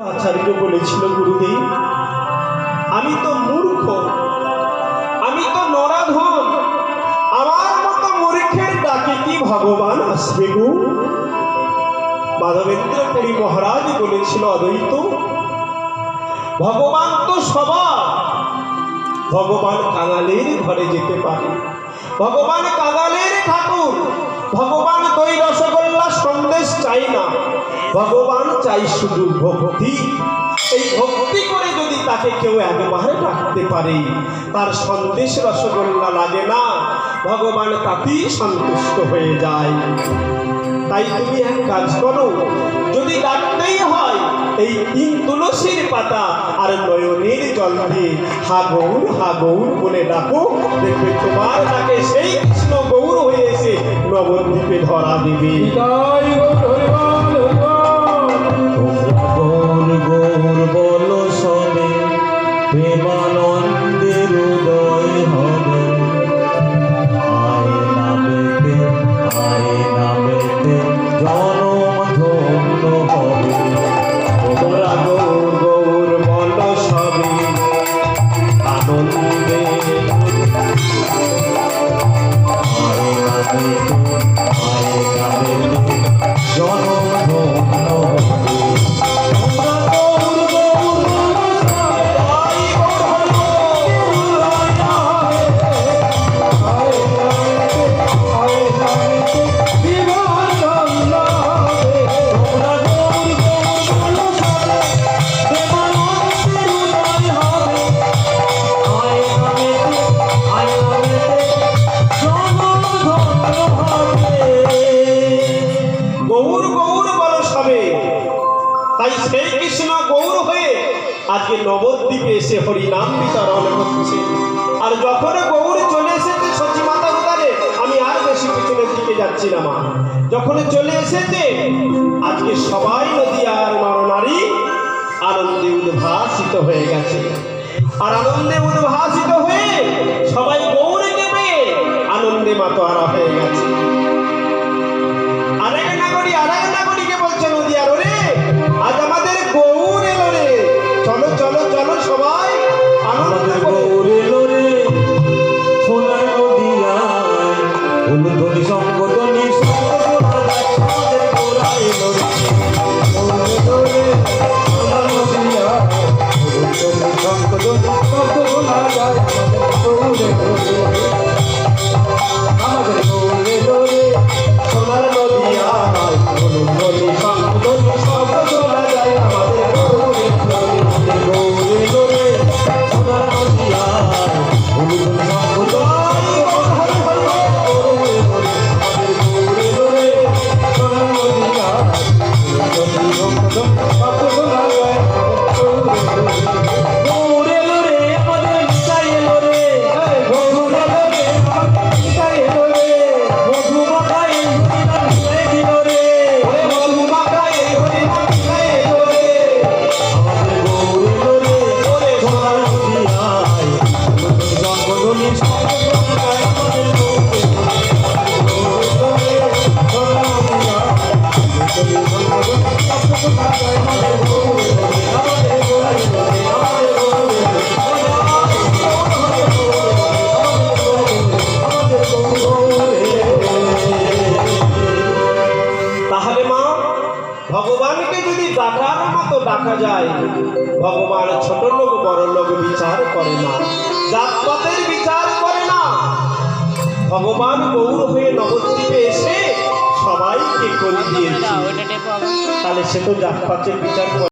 আচার্য বলেছিল, গুরুদেব আমি তো মূর্খ, আমি তো নরাধম, আমার মতো মূর্খের ডাকে কি ভগবান আসবে গো? মাধবেন্দ্র পুরী মহারাজ বলেছিল, অদ্বৈত ভগবান তো সবার, ভগবান কাঙালের ঘরে যেতে পারে, ভগবান কাঙালের ঠাকুর, ভগবান দই রসগোল্লা সন্দেশ চাই না, ভগবান চাই শুধু ভক্তি। এই ভক্তি করে যদি তাকে কেউ একবার ডাকতে পারে, তার সন্দেশ রসগোল্লা লাগে না, ভগবান তাতেই সন্তুষ্ট হয়ে যায়। তাই তুমি এক কাজ করো, যদি ডাকতেই হয় এই 3 তুলসীর পাতা আর নয়নের জল দিয়ে হা গৌর বলে ডাকো, দেখবে তোমার ডাকে সেই কৃষ্ণ গৌর হয়ে এসে নবদ্বীপে ধরা দেবে। গৌর গৌর বলো সবে, প্রেমানন্দের উদয় হবে। আয় নামেতে জনম ধন্য হবে। তোমরা গৌর গৌর বলো সবে, আনন্দে জনম ধন্য হবে। আজকে নবদ্বীপে এসে হরিনাম বিতরণ করছে। আর যখন গৌর চলে এসেছে সচি মাতার উদারে, আমি আর বেশি পিছনের দিকে যাচ্ছি না মা, যখন চলে এসেছে আজকে সবাই নদীয়ার নরনারী আনন্দে উদ্ভাসিত হয়ে গেছে। আর আনন্দে উদ্ভাসিত হয়ে সবাই গৌরকে পেয়ে আনন্দে মাতোয়ারা হয়ে গেছে। আরেক নাগরীকে বলছে, নদীয়ার রে আজ আমাদের গৌর এলো রে, চলো চলো চলো সবাই আনন্দ গৌর এলো রে, সোনার নদিয়ায় উলুধ্বনি শঙ্খধ্বনি আমাদের গোরা এলো রে। গৌর এলো রে, সোনার নদিয়ায় উলুধ্বনি শঙ্খধ্বনি শব্দ শোনা যায়। আমাদের গৌর এলো রে, সোনার নদিয়ায় উলুধ্বনি শঙ্খধ্বনি শব্দ শোনা যায়। আমাদের গৌর এলো রে, গৌর এলো রে, সোনার নদিয়ায় উলুধ্বনি শঙ্খধ্বনি ভগবানকে যদি ডাকার মতো ডাকা যায়, ভগবান ছোট লোক বড় লোক বিচার করে না, জাতপাতের বিচার করে না। ভগবান গৌর হয়ে নবদ্বীপে এসে সবাইকে করে দিয়েছে, তাহলে সে তো জাতপাতের বিচার করে।